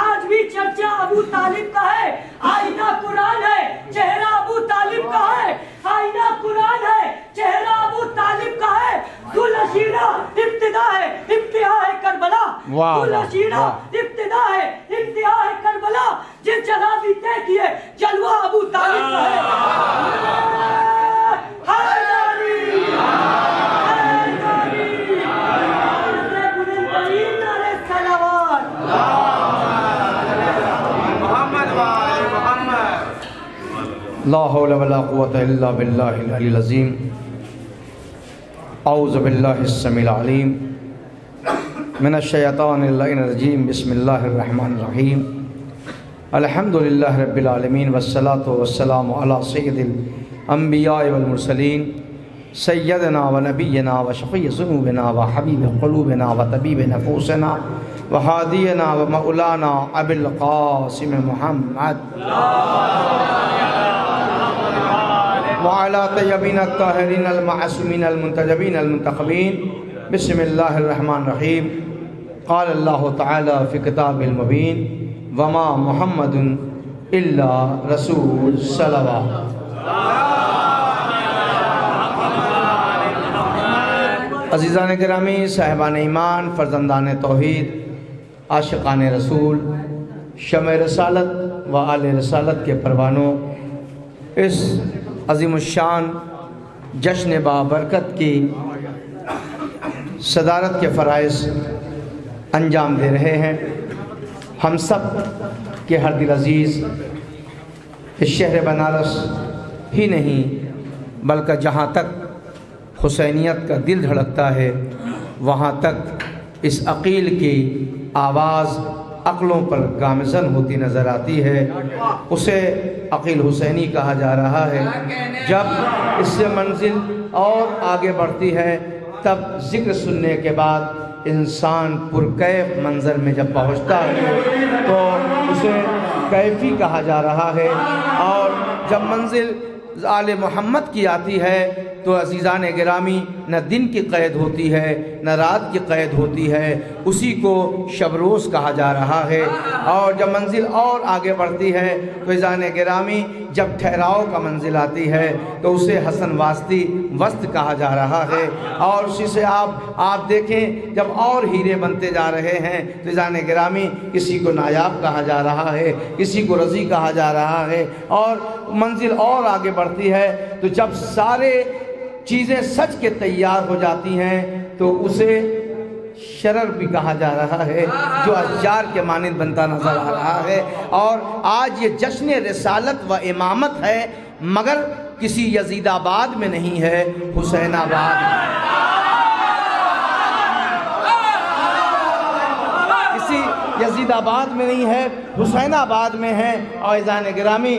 آج بھی چرچا ابو طالب کا ہے، آئینہ قرآن ہے، چہرہ ابو طالب کا ہے، آئینہ قرآن ہے، چہرہ ابو طالب کا ہے۔ ذوالشیرہ ابتدا ہے، انتہا ہے کربلا، ذوالشیرہ ابتدا ہے، انتہا ہے کربلا، جس جگہ بھی طے کیے جلوہ ابو طالب کا ہے۔ لا حول ولا قوة الا باللہ العلی العظیم۔ اعوذ باللہ السمیع العلیم من الشیطان اللعین الرجیم۔ بسم اللہ الرحمن الرحیم۔ الحمدللہ رب العالمین والصلاة والسلام علی سید الانبیاء والمرسلین سیدنا و نبینا و شفیع ذنوبنا و حبیب قلوبنا و طبیب نفوسنا و ہادینا و مولانا ابی القاسم محمد وعلى طیبین الطاہرین المعصومین المنتجبین المنتخبین۔ بسم اللہ الرحمن الرحیم۔ قال اللہ تعالی فی کتاب المبین وما محمد الا رسول صلوات۔ عزیزان گرامی، صاحبان ایمان، فرزندان توحید، عاشقان رسول، شمع رسالت و آل رسالت کے پروانوں، اس عظیم الشان جشن بابرکت کی صدارت کے فرائض انجام دے رہے ہیں۔ ہم سب کے ہر دل عزیز اس شہر بنارس ہی نہیں بلکہ جہاں تک حسینیت کا دل دھڑکتا ہے وہاں تک اس عقیل کی آواز عقلوں پر گامزن ہوتی نظر آتی ہے۔ اسے عقیل حسینی کہا جا رہا ہے۔ جب اس سے منزل اور آگے بڑھتی ہے تب ذکر سننے کے بعد انسان پرکیف منظر میں جب پہنچتا ہے تو اسے کیفی کہا جا رہا ہے، اور جب منزل آل محمد کی آتی ہے تو عزیزان گرامی نہ دن کی قید ہوتی ہے نہ رات کی قید ہوتی ہے، اسی کو شب روز کہا جا رہا ہے۔ اور جب منزل اور آگے بڑھتی ہے تو عزیزان گرامی جب ٹھہراؤ کا منزل آتی ہے تو اسے حسن واسطی وسط کہا جا رہا ہے۔ اور اسی سے آپ دیکھیں جب اور ہیرے بنتے جا رہے ہیں تو عزیزان گرامی کسی کو نایاب کہا جا رہا ہے، کسی کو رضی کہا جا رہا ہے، اور منزل اور آگے بڑھتی ہے تو جب سارے چیزیں سج کے تیار ہو جاتی ہیں تو اسے شرر بھی کہا جا رہا ہے، جو اشجار کے مانند بنتا نظر آ رہا ہے۔ اور آج یہ جشن رسالت و امامت ہے، مگر کسی یزید آباد میں نہیں ہے، حسین آباد میں۔ یزید آباد میں نہیں ہے، حسین آباد میں ہے۔ اور عزیزان گرامی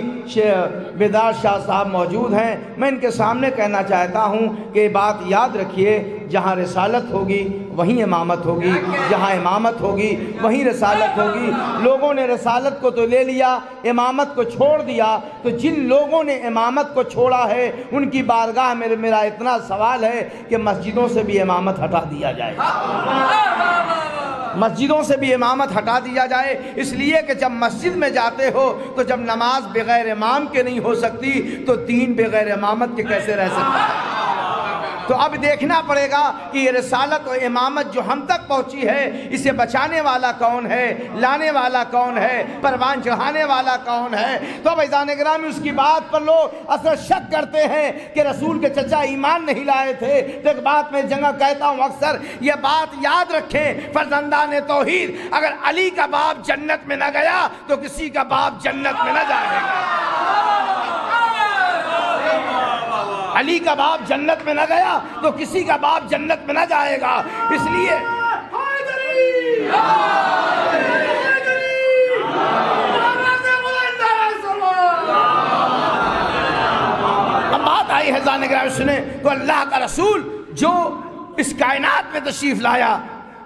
بیدار شاہ صاحب موجود ہیں، میں ان کے سامنے کہنا چاہتا ہوں کہ یہ بات یاد رکھیے، جہاں رسالت ہوگی وہیں امامت ہوگی، جہاں امامت ہوگی وہیں رسالت ہوگی۔ لوگوں نے رسالت کو تو لے لیا، امامت کو چھوڑ دیا، تو جن لوگوں نے امامت کو چھوڑا ہے ان کی بارگاہ میں میرا اتنا سوال ہے کہ مسجدوں سے بھی امامت ہٹا دیا جائے، مسجدوں سے بھی امامت ہٹا دیا جائے۔ اس لیے کہ جب مسجد میں جاتے ہو تو جب نماز بغیر امام کے نہیں ہو سکتی تو دین بغیر امامت کے کیسے رہ سکتا ہے؟ تو اب دیکھنا پڑے گا کہ یہ رسالت و امامت جو ہم تک پہنچی ہے اسے بچانے والا کون ہے، لانے والا کون ہے، پروان چڑھانے والا کون ہے۔ تو اب عزیزان گرامی اس کی بات پر لوگ اثر شک کرتے ہیں کہ رسول کے چچا ایمان نہیں لائے تھے۔ تو ایک بات میں جگہ کہتا ہوں اکثر، یہ بات یاد رکھیں فرزندان توحید، اگر علی کا باپ جنت میں نہ گیا تو کسی کا باپ جنت میں نہ جائے گا۔ علی کا باپ جنت میں نہ گیا تو کسی کا باپ جنت میں نہ جائے گا۔ اس لیے اب بات آئی ہے زانے گرامی سنیں، تو اللہ کا رسول جو اس کائنات میں تشریف لایا،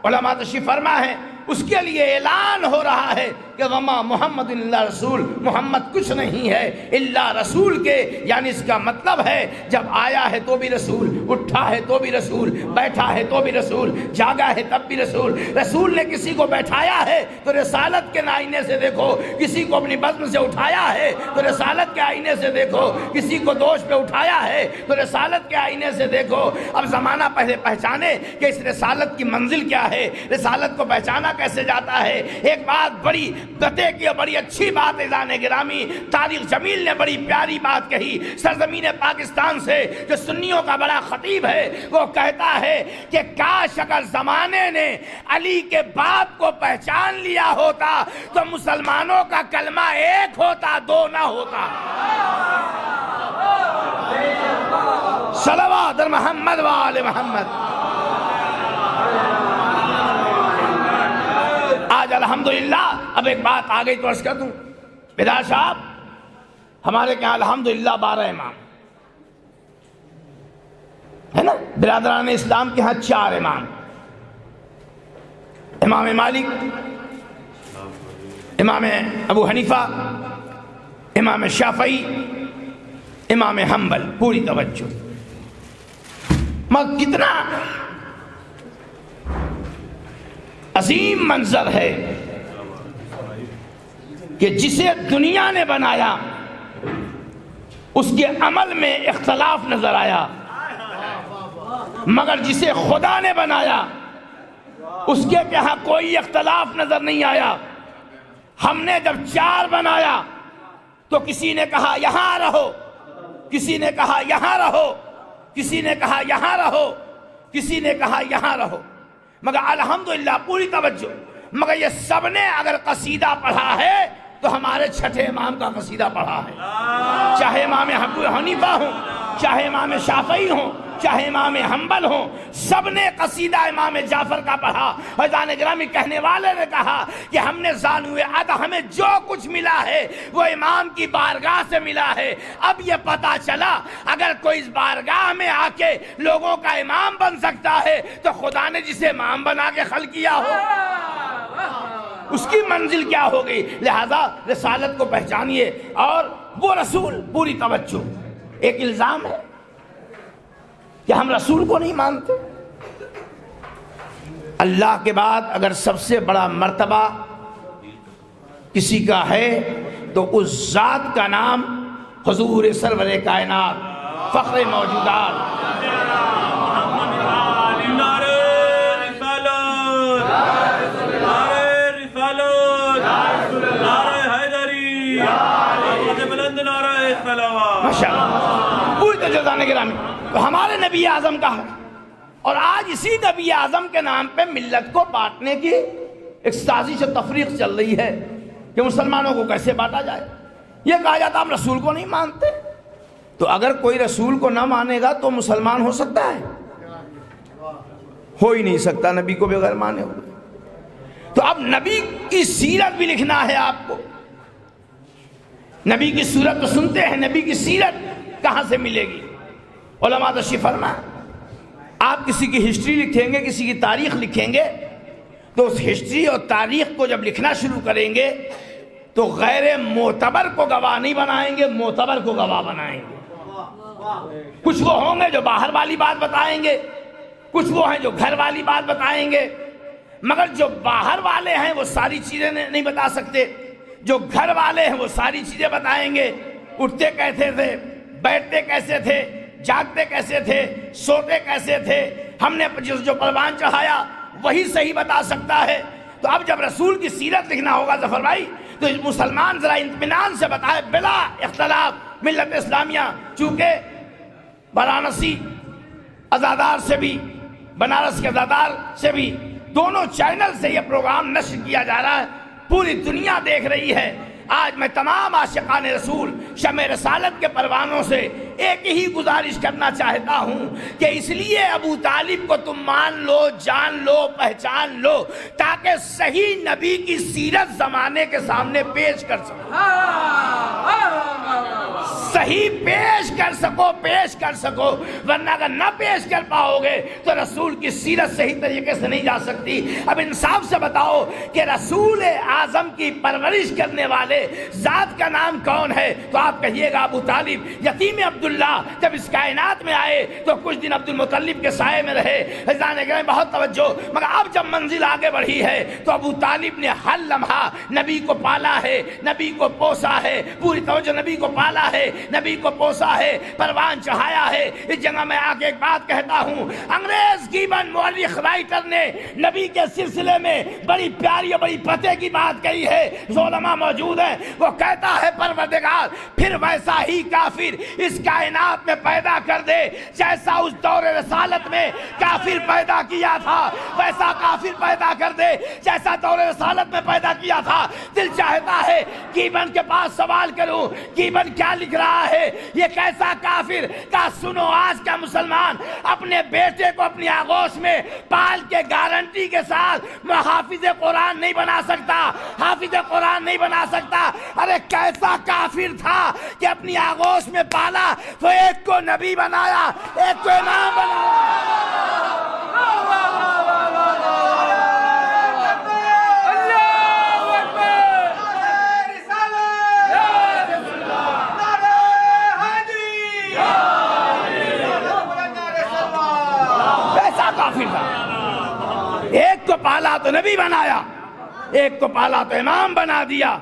علماء تشریف فرما ہے اس کے لیے اعلان ہو رہا ہے کہ وما محمد الا رسول، محمد کچھ نہیں ہے الا رسول کے، یعنی اس کا مطلب ہے جب آیا ہے تو بھی رسول، اٹھا ہے تو بھی رسول، بیٹھا ہے تو بھی رسول، جاگا ہے تب بھی رسول۔ رسول نے کسی کو بیٹھایا ہے تو رسالت کے آئینے سے دیکھو، کسی کو اپنی بزم سے اٹھایا ہے تو رسالت کے آئینے سے دیکھو، کسی کو دوش پہ اٹھایا ہے تو رسالت کے آئینے سے دیکھو۔ اب زمانہ پہلے پہچانے کہ اس رسالت کی منزل کیا ہے، رسالت کو پہچانا کیسے جاتا ہے۔ ایک بات بڑی بتے کی بڑی اچھی بات اذان گرامی طارق جمیل نے بڑی پیاری بات کہی سرزمین پاکستان سے، جو سنیوں کا بڑا خطیب ہے، وہ کہتا ہے کہ کاش اگر زمانے نے علی کے باپ کو پہچان لیا ہوتا تو مسلمانوں کا کلمہ ایک ہوتا، دو نہ ہوتا۔ صلوات محمد و آل محمد۔ آج الحمدللہ اب ایک بات آگئی تو عرض کر دوں، بیدار صاحب ہمارے کہاں الحمدللہ 12 امام ہے نا، برادران اسلام کے ہاں 4 امام، امام مالک، امام ابو حنیفہ، امام شافعی، امام حنبل۔ پوری توجہ، مگر کتنا عظیم منظر ہے کہ جسے دنیا نے بنایا اس کے عمل میں اختلاف نظر آیا، مگر جسے خدا نے بنایا اس کے کہاں کوئی اختلاف نظر نہیں آیا۔ ہم نے جب 4 بنایا تو کسی نے کہا یہاں رہو، کسی نے کہا یہاں رہو، کسی نے کہا یہاں رہو، کسی نے کہا یہاں رہو، مگر الحمدللہ پوری توجہ، مگر یہ سب نے اگر قصیدہ پڑھا ہے تو ہمارے 6 امام کا قصیدہ پڑھا ہے، چاہے امام ابو حنیفہ ہوں، چاہے امام شافعی ہوں، چاہے امام حنبل ہوں، سب نے قصیدہ امام جعفر کا پڑھا۔ اور اذان گرامی کہنے والے نے کہا کہ ہم نے زانوئے عد ہمیں جو کچھ ملا ہے وہ امام کی بارگاہ سے ملا ہے۔ اب یہ پتا چلا اگر کوئی اس بارگاہ میں آ کے لوگوں کا امام بن سکتا ہے تو خدا نے جسے امام بنا کے خلق کیا ہو اس کی منزل کیا ہو گئی۔ لہذا رسالت کو پہچانیے۔ اور وہ رسول، پوری توجہ، ایک الزام ہے کہ ہم رسول کو نہیں مانتے۔ اللہ کے بعد اگر سب سے بڑا مرتبہ کسی کا ہے تو اس ذات کا نام حضور سرور کائنات، فخر موجودات، پوری تو جزانے گرامی تو ہمارے نبی اعظم کا ہے۔ اور آج اسی نبی اعظم کے نام پہ ملت کو بانٹنے کی ایک سازش و تفریق چل رہی ہے کہ مسلمانوں کو کیسے بانٹا جائے۔ یہ کہا جاتا ہم رسول کو نہیں مانتے، تو اگر کوئی رسول کو نہ مانے گا تو مسلمان ہو سکتا ہے؟ ہو ہی نہیں سکتا نبی کو بغیر مانے ہوئے۔ تو اب نبی کی سیرت بھی لکھنا ہے آپ کو۔ نبی کی صورت تو سنتے ہیں، نبی کی سیرت کہاں سے ملے گی؟ علماء تشریف فرما، آپ کسی کی ہسٹری لکھیں گے، کسی کی تاریخ لکھیں گے تو اس ہسٹری اور تاریخ کو جب لکھنا شروع کریں گے تو غیر معتبر کو گواہ نہیں بنائیں گے، معتبر کو گواہ بنائیں گے۔ کچھ وہ ہوں گے جو باہر والی بات بتائیں گے، کچھ وہ ہیں جو گھر والی بات بتائیں گے، مگر جو باہر والے ہیں وہ ساری چیزیں نہیں بتا سکتے، جو گھر والے ہیں وہ ساری چیزیں بتائیں گے۔ اٹھتے کیسے تھے، بیٹھتے کیسے تھے، جاگتے کیسے تھے، سوتے کیسے تھے، ہم نے جو پروان چڑھایا وہی صحیح بتا سکتا ہے۔ تو اب جب رسول کی سیرت لکھنا ہوگا ظفر بھائی تو مسلمان ذرا اطمینان سے بتائے بلا اختلاف ملت اسلامیہ، چونکہ وارانسی ازادار سے بھی، بنارس کے ازادار سے بھی، دونوں چینل سے یہ پروگرام نشر کیا جا رہا ہے، پوری دنیا دیکھ رہی ہے۔ آج میں تمام عاشقان رسول شمع رسالت کے پروانوں سے ایک ہی گزارش کرنا چاہتا ہوں کہ اس لیے ابو طالب کو تم مان لو، جان لو، پہچان لو، تاکہ صحیح نبی کی سیرت زمانے کے سامنے پیش کر سکو۔ صحیح پیش کر سکو، ورنہ اگر نہ پیش کر پاؤ گے تو رسول کی سیرت صحیح طریقے سے نہیں جا سکتی۔ اب انصاف سے بتاؤ کہ رسول اعظم کی پرورش کرنے والے ذات کا نام کون ہے؟ تو آپ کہیے گا ابو طالب۔ یتیم عبداللہ جب اس کائنات میں آئے تو کچھ دن عبد المطلب کے سائے میں رہے، حضران گرامی بہت توجہ، مگر اب جب منزل آگے بڑھی ہے تو ابو طالب نے ہر لمحہ نبی کو پالا ہے، نبی کو پوسا ہے، پوری توجہ، نبی کو پالا ہے، نبی کو پوسا ہے، پروان چڑھایا ہے۔ اس جگہ میں آ کے ایک بات کہتا ہوں، انگریز گیبن مورخ رائٹر نے نبی کے سلسلے میں بڑی پیاری اور بڑی پتے کی بات کہی ہے، علماء موجود ہیں، وہ کہتا ہے پروردگار پھر ویسا ہی کافر اس کائنات میں پیدا کر دے جیسا اس دور رسالت میں کافر پیدا کیا تھا، ویسا کافر پیدا کر دے جیسا دور رسالت میں پیدا کیا تھا۔ دل چاہتا ہے گیبن کے پاس سوال کروں، گیبن کیا لکھ رہا ہے؟ یہ کیسا کافر کا سنو، آج کا مسلمان اپنے بیٹے کو اپنی آغوش میں پال کے گارنٹی کے ساتھ حافظ قرآن نہیں بنا سکتا، حافظ قرآن نہیں بنا سکتا۔ ارے کیسا کافر تھا کہ اپنی آغوش میں پالا تو ایک کو نبی بنایا، ایک کو امام بنایا۔ ایک کو پالا تو نبی بنایا، ایک کو پالا تو امام بنا دیا۔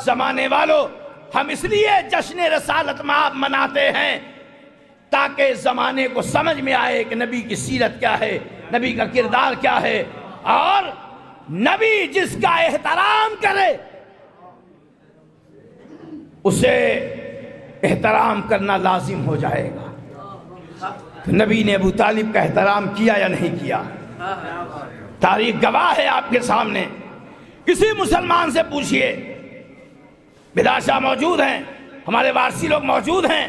زمانے والوں، ہم اس لیے جشن رسالت مآب مناتے ہیں تاکہ زمانے کو سمجھ میں آئے کہ نبی کی سیرت کیا ہے، نبی کا کردار کیا ہے، اور نبی جس کا احترام کرے اسے احترام کرنا لازم ہو جائے گا۔ تو نبی نے ابو طالب کا احترام کیا یا نہیں کیا؟ تاریخ گواہ ہے آپ کے سامنے۔ کسی مسلمان سے پوچھئے، بلال شاہ موجود ہیں، ہمارے وارثی لوگ موجود ہیں،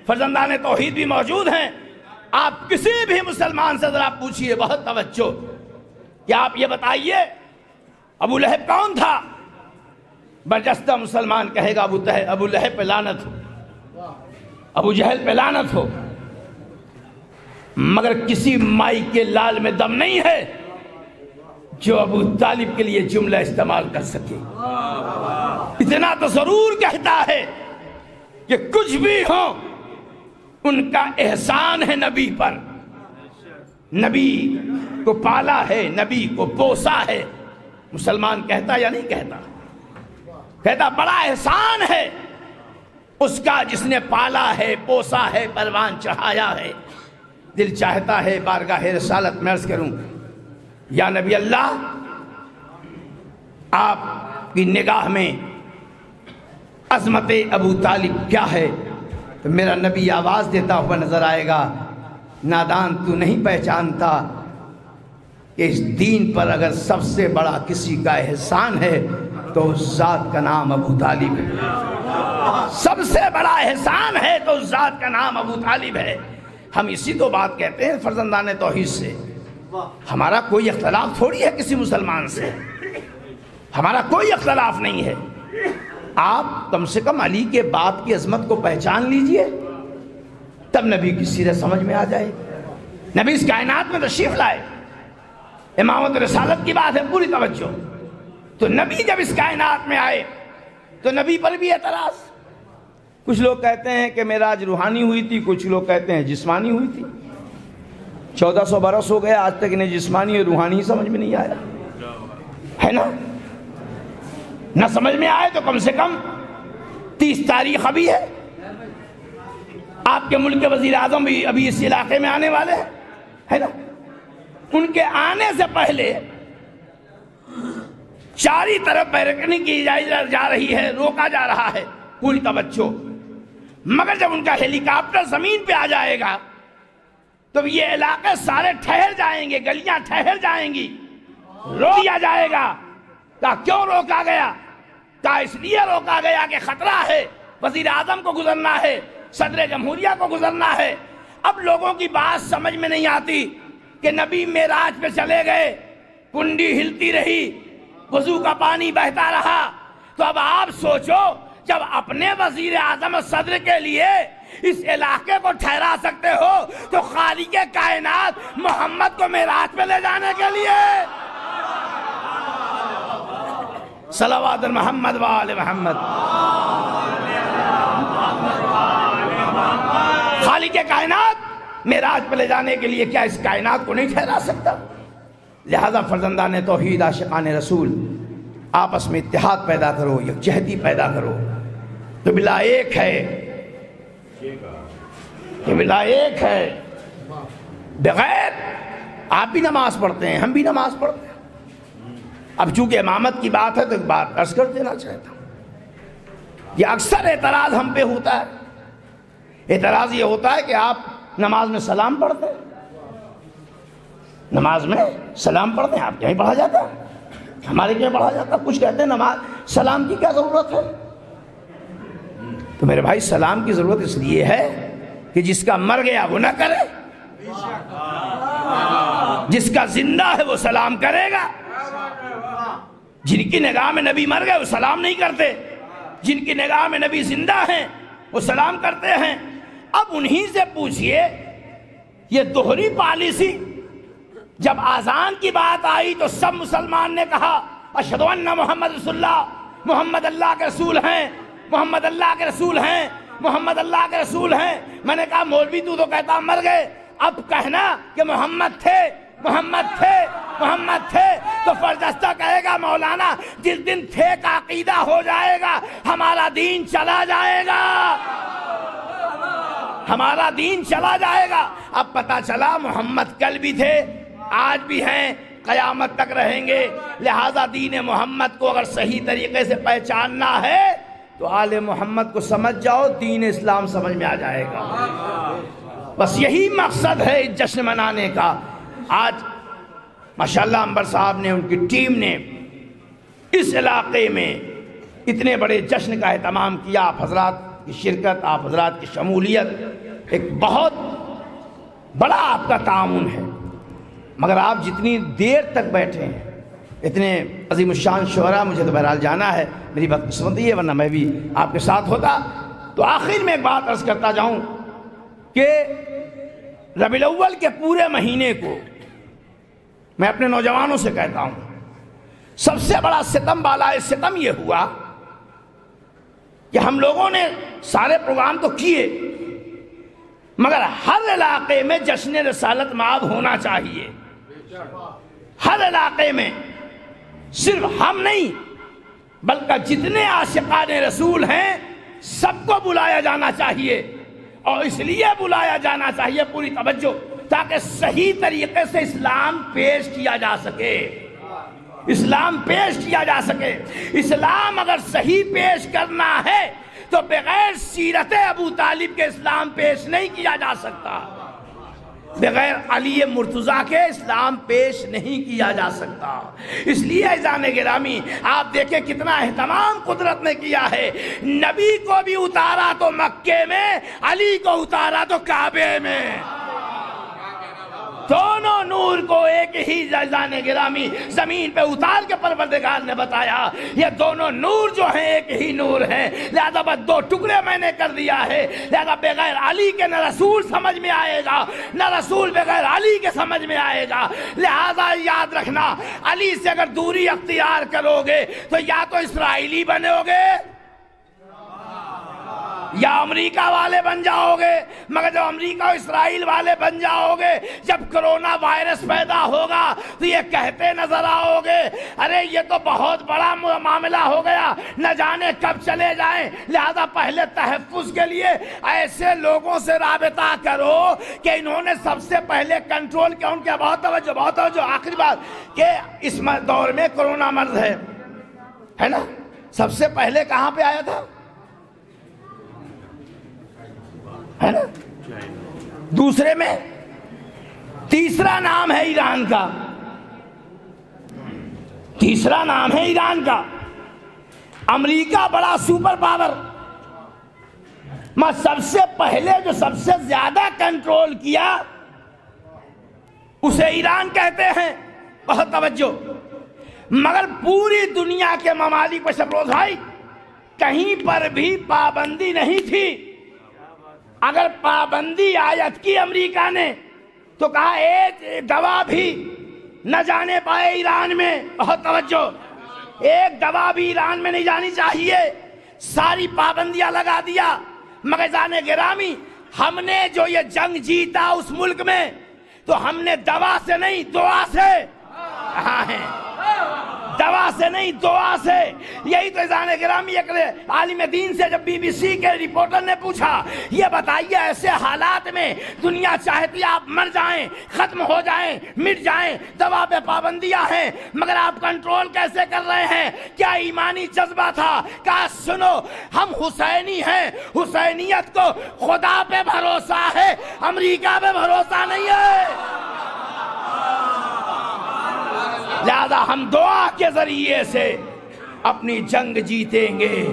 فرزندان توحید بھی موجود ہیں، آپ کسی بھی مسلمان سے ذرا پوچھئے، بہت توجہ، کہ آپ یہ بتائیے ابو لہب کون تھا؟ برجستہ مسلمان کہے گا ابو لہب پہ لعنت ہو، ابو جہل پہ لعنت ہو، مگر کسی مائی کے لال میں دم نہیں ہے جو ابو طالب کے لیے جملہ استعمال کر سکے۔ اتنا تو ضرور کہتا ہے کہ کچھ بھی ہو ان کا احسان ہے نبی پر، نبی کو پالا ہے، نبی کو پوسا ہے۔ مسلمان کہتا یا نہیں کہتا؟ کہتا بڑا احسان ہے اس کا جس نے پالا ہے، پوسا ہے، پروان چڑھایا ہے۔ دل چاہتا ہے بارگاہ رسالت میں عرض کروں، یا نبی اللہ، آپ کی نگاہ میں عظمت ابو طالب کیا ہے؟ تو میرا نبی آواز دیتا ہوا نظر آئے گا، نادان تو نہیں پہچانتا کہ اس دین پر اگر سب سے بڑا کسی کا احسان ہے تو اس ذات کا نام ابو طالب ہے۔ سب سے بڑا احسان ہے تو اس ذات کا نام ابو طالب ہے۔ ہم اسی تو بات کہتے ہیں فرزندان توحید سے، ہمارا کوئی اختلاف تھوڑی ہے کسی مسلمان سے، ہمارا کوئی اختلاف نہیں ہے۔ آپ کم سے کم علی کے باپ کی عظمت کو پہچان لیجئے، تب نبی کی سیرت سمجھ میں آ جائے۔ نبی اس کائنات میں تشریف لائے، امامت رسالت کی بات ہے، پوری توجہ۔ تو نبی جب اس کائنات میں آئے تو نبی پر بھی اعتراض۔ کچھ لوگ کہتے ہیں کہ معراج روحانی ہوئی تھی، کچھ لوگ کہتے ہیں جسمانی ہوئی تھی۔ 1400 برس ہو گئے، آج تک انہیں جسمانی اور روحانی سمجھ میں نہیں آیا ہے نا؟ نہ سمجھ میں آئے تو کم سے کم 30 تاریخ ابھی ہے۔ آپ کے ملک کے وزیر اعظم بھی ابھی اس علاقے میں آنے والے ہیں، ہے نا؟ ان کے آنے سے پہلے چاری طرف بیرکنی کی جا رہی ہے، روکا جا رہا ہے، پوری توجہ۔ مگر جب ان کا ہیلی کاپٹر زمین پہ آ جائے گا تو یہ علاقے سارے ٹھہر جائیں گے، گلیاں ٹھہر جائیں گی، روک دیا جائے گا۔ کہا کیوں روکا گیا؟ کہا اس لیے روکا گیا کہ خطرہ ہے، وزیر اعظم کو گزرنا ہے، صدر جمہوریہ کو گزرنا ہے۔ اب لوگوں کی بات سمجھ میں نہیں آتی کہ نبی معراج پہ چلے گئے، کنڈی ہلتی رہی، وضو کا پانی بہتا رہا، تو اب آپ سوچو جب اپنے وزیر اعظم صدر کے لیے اس علاقے کو ٹھہرا سکتے ہو تو خالق کائنات محمد کو معراج پہ لے جانے کے لیے صلوات محمد و آل محمد، خالق کائنات معراج پہ لے جانے کے لیے کیا اس کائنات کو نہیں ٹھہرا سکتا؟ لہذا فرزندان توحید، عاشقان رسول، آپس میں اتحاد پیدا کرو، یکجہتی پیدا کرو۔ قبلہ ایک ہے، قبلہ ایک ہے، بغیر آپ بھی نماز پڑھتے ہیں، ہم بھی نماز پڑھتے ہیں۔ اب چونکہ امامت کی بات ہے تو ایک بات عرض کر دینا چاہتا ہوں، یہ اکثر اعتراض ہم پہ ہوتا ہے۔ اعتراض یہ ہوتا ہے کہ آپ نماز میں سلام پڑھتے ہیں، نماز میں سلام پڑھتے ہیں، آپ کہیں پڑھا جاتا ہے، ہمارے کہیں پڑھا جاتا ہے۔ کچھ کہتے ہیں نماز سلام کی کیا ضرورت ہے؟ تو میرے بھائی سلام کی ضرورت اس لیے ہے کہ جس کا مر گیا وہ نہ کرے، جس کا زندہ ہے وہ سلام کرے گا۔ جن کی نگاہ میں نبی مر گئے وہ سلام نہیں کرتے، جن کی نگاہ میں نبی زندہ ہیں وہ سلام کرتے ہیں۔ اب انہی سے پوچھئے، یہ دوہری پالیسی جب آذان کی بات آئی تو سب مسلمان نے کہا اشہد ان محمد رسول اللہ، محمد اللہ کے رسول ہیں، محمد اللہ کے رسول ہیں، محمد اللہ کے رسول ہیں۔ میں نے کہا مولوی تو کہتا مر گئے، اب کہنا کہ محمد تھے، محمد تھے، محمد تھے، تو فرزستہ کہے گا مولانا جس دن تھے کا عقیدہ ہو جائے گا ہمارا دین چلا جائے گا، ہمارا دین چلا جائے گا۔ اب پتہ چلا محمد کل بھی تھے، آج بھی ہیں، قیامت تک رہیں گے۔ لہذا دین محمد کو اگر صحیح طریقے سے پہچاننا ہے تو آل محمد کو سمجھ جاؤ، دین اسلام سمجھ میں آ جائے گا۔ بس یہی مقصد ہے اس جشن منانے کا۔ آج ماشاءاللہ انبر صاحب نے، ان کی ٹیم نے اس علاقے میں اتنے بڑے جشن کا اہتمام کیا۔ آپ حضرات کی شرکت، آپ حضرات کی شمولیت ایک بہت بڑا آپ کا تعاون ہے، مگر آپ جتنی دیر تک بیٹھے ہیں، اتنے عظیم الشان شعراء، مجھے تو بہرحال جانا ہے، میری بدقسمتی ہے ورنہ میں بھی آپ کے ساتھ ہوتا۔ تو آخر میں ایک بات عرض کرتا جاؤں کہ ربیع الاول کے پورے مہینے کو میں اپنے نوجوانوں سے کہتا ہوں، سب سے بڑا ستم بالائے ستم یہ ہوا کہ ہم لوگوں نے سارے پروگرام تو کیے، مگر ہر علاقے میں جشن رسالت مآب ہونا چاہیے۔ ہر علاقے میں صرف ہم نہیں بلکہ جتنے عاشقان رسول ہیں سب کو بلایا جانا چاہیے، اور اس لیے بلایا جانا چاہیے، پوری توجہ، تاکہ صحیح طریقے سے اسلام پیش کیا جا سکے، اسلام پیش کیا جا سکے۔ اسلام اگر صحیح پیش کرنا ہے تو بغیر سیرت ابو طالب کے اسلام پیش نہیں کیا جا سکتا، بغیر علی مرتضیٰ کے اسلام پیش نہیں کیا جا سکتا۔ اس لیے عزیزان گرامی آپ دیکھیں کتنا اہتمام قدرت نے کیا ہے، نبی کو بھی اتارا تو مکے میں، علی کو اتارا تو کعبے میں، دونوں نور کو ایک ہی عزیزان گرامی زمین پہ اتار کے پروردگار نے بتایا یہ دونوں نور جو ہیں ایک ہی نور ہیں، لہذا بس دو ٹکڑے میں نے کر دیا ہے، لہذا بغیر علی کے نہ رسول سمجھ میں آئے گا، نہ رسول بغیر علی کے سمجھ میں آئے گا۔ لہذا یاد رکھنا، علی سے اگر دوری اختیار کرو گے تو یا تو اسرائیلی بنو گے یا امریکہ والے بن جاؤ گے، مگر جب امریکہ اور اسرائیل والے بن جاؤ گے، جب کرونا وائرس پیدا ہوگا تو یہ کہتے نظر آؤ گے ارے یہ تو بہت بڑا معاملہ ہو گیا، نہ جانے کب چلے جائیں۔ لہذا پہلے تحفظ کے لیے ایسے لوگوں سے رابطہ کرو کہ انہوں نے سب سے پہلے کنٹرول کیا۔ ان کے بہت توجہ۔ آخری بات کہ اس دور میں کرونا مرض ہے نا، سب سے پہلے کہاں پہ آیا تھا؟ ہے نا، دوسرے میں، تیسرا نام ہے ایران کا، تیسرا نام ہے ایران کا۔ امریکہ بڑا سپر پاور، سب سے پہلے جو سب سے زیادہ کنٹرول کیا اسے ایران کہتے ہیں۔ بہت توجہ، مگر پوری دنیا کے ممالک پر شبروز بھائی کہیں پر بھی پابندی نہیں تھی. اگر پابندی عائد کی امریکہ نے تو کہا ایک دوا بھی نہ جانے پائے ایران میں. بہت توجہ, ایک دوا بھی ایران میں نہیں جانی چاہیے. ساری پابندیاں لگا دیا. مگزان گرامی, ہم نے جو یہ جنگ جیتا اس ملک میں تو ہم نے دوا سے نہیں دعا سے, کہاں ہیں, دوا سے نہیں دعا سے. یہی تو عزیزان گرامی ایک عالم دین سے جب بی بی سی کے رپورٹر نے پوچھا یہ بتائیے ایسے حالات میں دنیا چاہتی ہے آپ مر جائیں, ختم ہو جائیں, مٹ جائیں, دوا پہ پابندیاں ہیں, مگر آپ کنٹرول کیسے کر رہے ہیں؟ کیا ایمانی جذبہ تھا؟ کہا سنو ہم حسینی ہیں, حسینیت کو خدا پہ بھروسہ ہے, امریکہ پہ بھروسہ نہیں ہے. لہذا ہم دعا کے ذریعے سے اپنی جنگ جیتیں گے.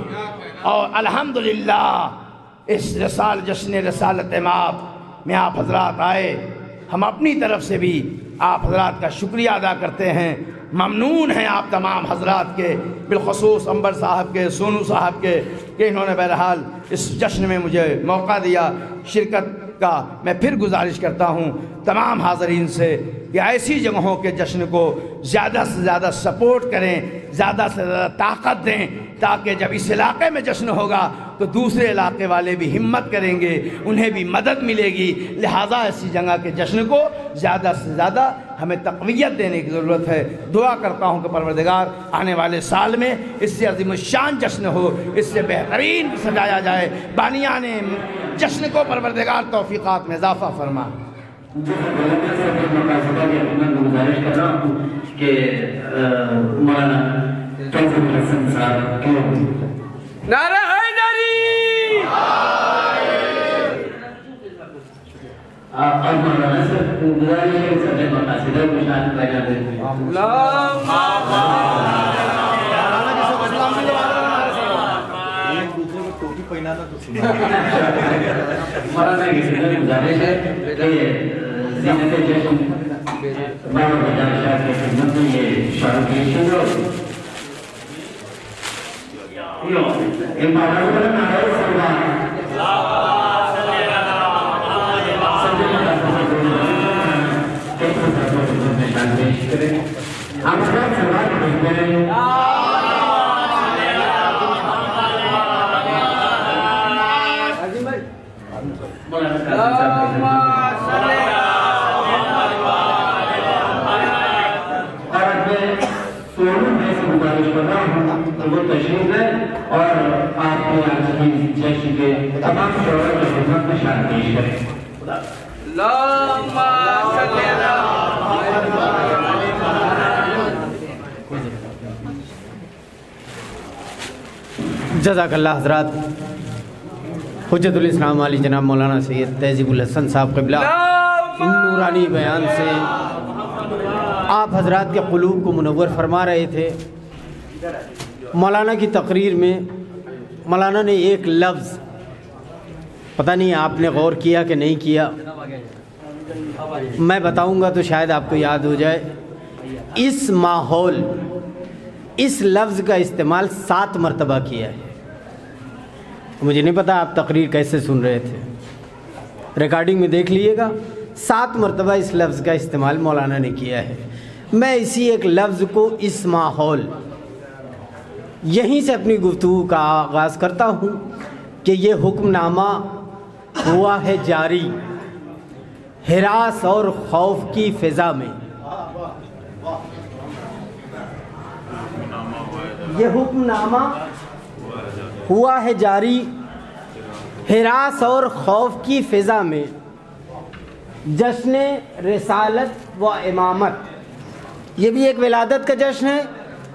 اور الحمدللہ اس جشن رسالت مآب میں آپ حضرات آئے, ہم اپنی طرف سے بھی آپ حضرات کا شکریہ ادا کرتے ہیں. ممنون ہیں آپ تمام حضرات کے, بالخصوص عنبر صاحب کے, سونو صاحب کے, کہ انہوں نے بہرحال اس جشن میں مجھے موقع دیا شرکت کا. میں پھر گزارش کرتا ہوں تمام حاضرین سے کہ ایسی جگہوں کے جشن کو زیادہ سے زیادہ سپورٹ کریں, زیادہ سے زیادہ طاقت دیں, تاکہ جب اس علاقے میں جشن ہوگا تو دوسرے علاقے والے بھی ہمت کریں گے, انہیں بھی مدد ملے گی. لہٰذا ایسی جگہ کے جشن کو زیادہ سے زیادہ ہمیں تقویت دینے کی ضرورت ہے. دعا کرتا ہوں کہ پروردگار آنے والے سال میں اس سے عظیم الشان جشن ہو, اس سے بہترین سجایا جائے. بانیان جشن کو پروردگار توفیقات میں اضافہ فرما. گزارش کر رہا ہوں کہ مولانا توفیق الحسن صاحب نعرہ حیدری, اور مولانا سے گزارش ہے کہ سب مقاصدہ کو شامل بیان کریں. مولانا کی گزارش ہے کہ زینت جشن نام بجان شاہ کے خدمت میں یہ شروع کی شروع امبارہ کو نعرہ سلوان آپ سب سوال پوچھتے ہیں. وہ تشریف ہے اور آپ کو آج کی جشن کے تمام شعراء کی خدمت میں شان پیش کریں. جزاک اللہ حضرات. حجت الاسلام علی جناب مولانا سید تہذیب الحسن صاحب قبلہ نورانی بیان سے آپ حضرات کے قلوب کو منور فرما رہے تھے. مولانا کی تقریر میں مولانا نے ایک لفظ, پتہ نہیں آپ نے غور کیا کہ نہیں کیا, میں بتاؤں گا تو شاید آپ کو یاد ہو جائے. اس ماحول, اس لفظ کا استعمال 7 مرتبہ کیا ہے. مجھے نہیں پتا آپ تقریر کیسے سن رہے تھے, ریکارڈنگ میں دیکھ لیے گا. 7 مرتبہ اس لفظ کا استعمال مولانا نے کیا ہے. میں اسی ایک لفظ کو اس ماحول, یہیں سے اپنی گفتگو کا آغاز کرتا ہوں کہ یہ حکم نامہ ہوا ہے جاری ہراس اور خوف کی فضا میں. یہ حکم نامہ ہوا ہے جاری ہراس اور خوف کی فضا میں, جشن رسالت و امامت. یہ بھی ایک ولادت کا جشن ہے.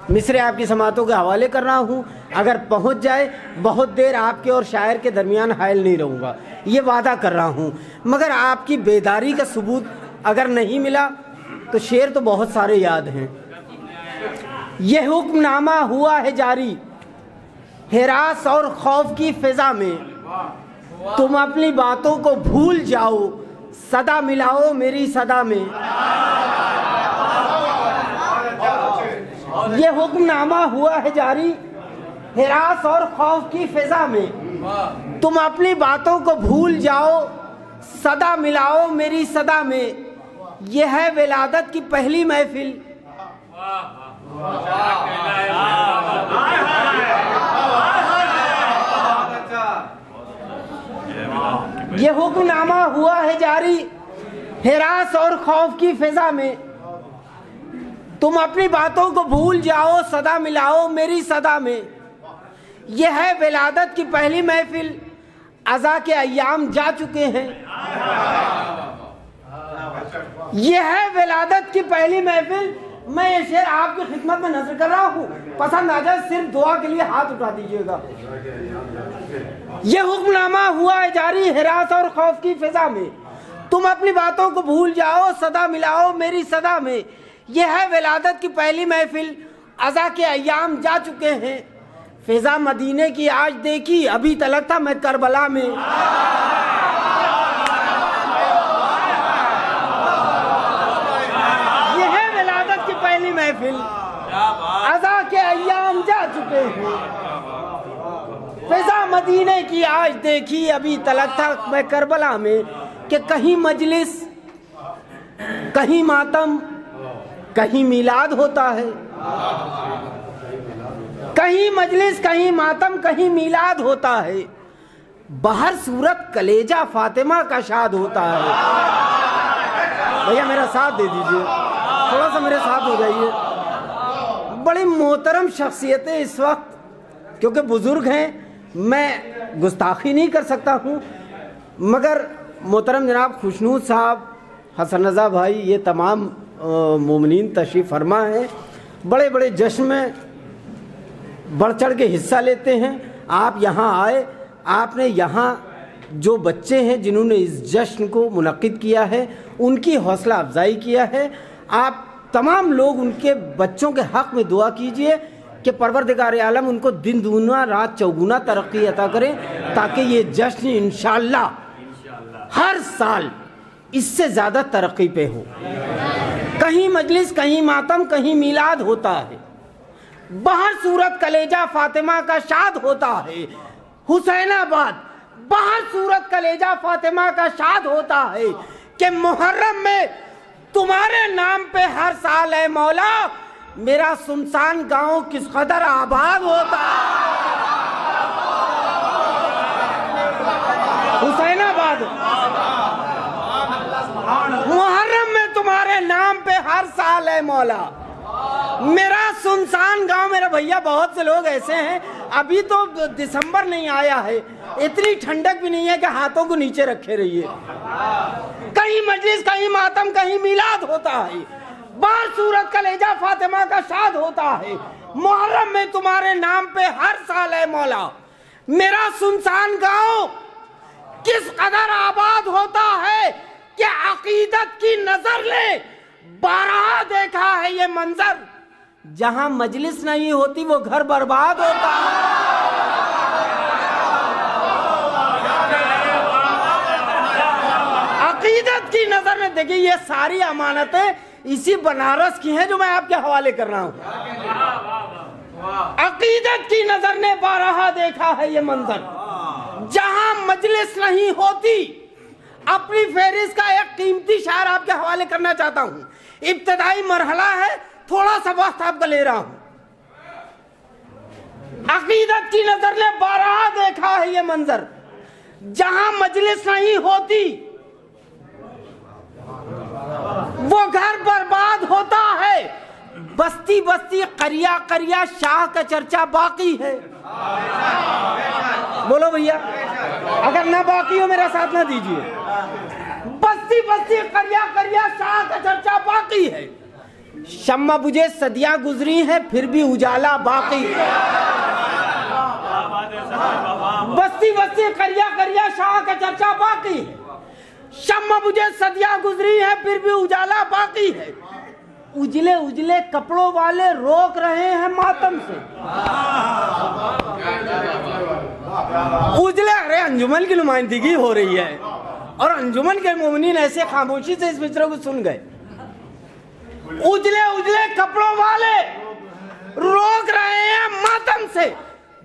مصرع آپ کی سماعتوں کے حوالے کر رہا ہوں, اگر پہنچ جائے بہت دیر آپ کے اور شاعر کے درمیان حائل نہیں رہوں گا, یہ وعدہ کر رہا ہوں. مگر آپ کی بیداری کا ثبوت اگر نہیں ملا تو شعر تو بہت سارے یاد ہیں. یہ حکم نامہ ہوا ہے جاری ہراس اور خوف کی فضا میں, تم اپنی باتوں کو بھول جاؤ, صدا ملاؤ میری صدا میں. یہ حکم نامہ ہوا ہے جاری ہراس اور خوف کی فضا میں تم اپنی باتوں کو بھول جاؤ، صدا ملاؤ میری صدا میں، یہ ہے ولادت کی پہلی محفل۔ یہ حکم نامہ ہوا ہے جاری ہراس اور خوف کی فضا میں، تم اپنی باتوں کو بھول جاؤ، صدا ملاؤ میری صدا میں، یہ ہے ولادت کی پہلی محفل، عزا کے ایام جا چکے ہیں۔ یہ ہے ولادت کی پہلی محفل۔ میں یہ شعر آپ کی خدمت میں نظر کر رہا ہوں، پسند آ جائے صرف دعا کے لیے ہاتھ اٹھا دیجئے گا۔ یہ حکم نامہ ہوا ہے جاری ہراس اور خوف کی فضا میں، تم اپنی باتوں کو بھول جاؤ، صدا ملاؤ میری صدا میں، یہ ہے ولادت کی پہلی محفل، عزا کے ایام جا چکے ہیں۔ فضا مدینے کی آج دیکھی، ابھی تلک تھا میں کربلا میں۔ یہ ہے ولادت کی پہلی محفل، عزا کے ایام جا چکے ہیں۔ فضا مدینے کی آج دیکھی، ابھی تلک تھا میں کربلا میں، کہ کہیں مجلس کہیں ماتم کہیں میلاد ہوتا ہے، کہیں مجلس کہیں ماتم کہیں میلاد ہوتا ہے، باہر صورت کلیجہ فاطمہ کا شاد ہوتا ہے۔ بھیا میرا ساتھ دے دیجئے، تھوڑا سا میرے ساتھ ہو جائیے۔ بڑی محترم شخصیتیں اس وقت، کیونکہ بزرگ ہیں میں گستاخی نہیں کر سکتا ہوں، مگر محترم جناب خوشنود صاحب، حسن رضا بھائی، یہ تمام مومنین تشریف فرما ہیں، بڑے بڑے جشن میں بڑھ چڑھ کے حصہ لیتے ہیں۔ آپ یہاں آئے، آپ نے یہاں جو بچے ہیں جنہوں نے اس جشن کو منعقد کیا ہے ان کی حوصلہ افزائی کیا ہے۔ آپ تمام لوگ ان کے بچوں کے حق میں دعا کیجئے کہ پروردگار عالم ان کو دن دوگنا رات چوگنا ترقی عطا کرے، تاکہ یہ جشن انشاءاللہ ہر سال اس سے زیادہ ترقی پہ ہو۔ کہیں مجلس کہیں ماتم کہیں میلاد ہوتا ہے، باہر صورت کلیجہ فاطمہ کا شاد ہوتا ہے، حسین آباد باہر صورت کلیجہ فاطمہ کا شاد ہوتا ہے، کہ محرم میں تمہارے نام پہ ہر سال اے مولا میرا سنسان گاؤں کس قدر آباد ہوتا ہے۔ حسین آباد محرم میں تمہارے نام پہ ہر سال اے مولا میرا سنسان گاؤں۔ میرے بھیا بہت سے لوگ ایسے ہیں، ابھی تو دسمبر نہیں آیا ہے، اتنی ٹھنڈک بھی نہیں ہے کہ ہاتھوں کو نیچے رکھے رہیے۔ کہیں مجلس کہیں ماتم کہیں میلاد ہوتا ہے، باہر صورت کلیجہ فاطمہ کا شاد ہوتا ہے، محرم میں تمہارے نام پہ ہر سال اے مولا میرا سنسان گاؤں کس قدر آباد ہوتا ہے، کہ عقیدت کی نظر لے بارہا دیکھا ہے یہ منظر، جہاں مجلس نہیں ہوتی وہ گھر برباد ہوتا ہے۔ عقیدت کی نظر میں دیکھیں، یہ ساری امانتیں اسی بنارس کی ہیں جو میں آپ کے حوالے کر رہا ہوں۔ عقیدت کی نظر نے بارہا دیکھا ہے یہ منظر، جہاں مجلس نہیں ہوتی۔ اپنی فہرست کا ایک قیمتی شعر آپ کے حوالے کرنا چاہتا ہوں، ابتدائی مرحلہ ہے، تھوڑا سا وقت آپ کا لے رہا ہوں۔ عقیدت کی نظر نے بارہا دیکھا ہے یہ منظر، جہاں مجلس نہیں ہوتی وہ گھر برباد ہوتا ہے، بستی بستی قریہ قریہ شاہ کا چرچا باقی ہے۔ بولو بھیا، اگر نہ باقی ہو میرا ساتھ نہ دیجئے۔ بستی بستی قریہ قریہ شاہ کا چرچا باقی ہے، شمع بجھے صدیاں گزری ہیں پھر بھی اجالا باقی ہے۔ بستی بستی قریہ قریہ شاہ کا چرچا باقی ہے، شمع بجھے صدیاں گزری ہیں پھر بھی اجالا باقی ہے۔ اجلے اجلے کپڑوں والے روک رہے ہیں ماتم سے، اجلے، ارے انجمن کی نمائندگی ہو رہی ہے اور انجمن کے مومنین ایسے خاموشی سے اس مصرع کو سن گئے۔ اجلے اجلے کپڑوں والے روک رہے ہیں ماتم سے،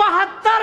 72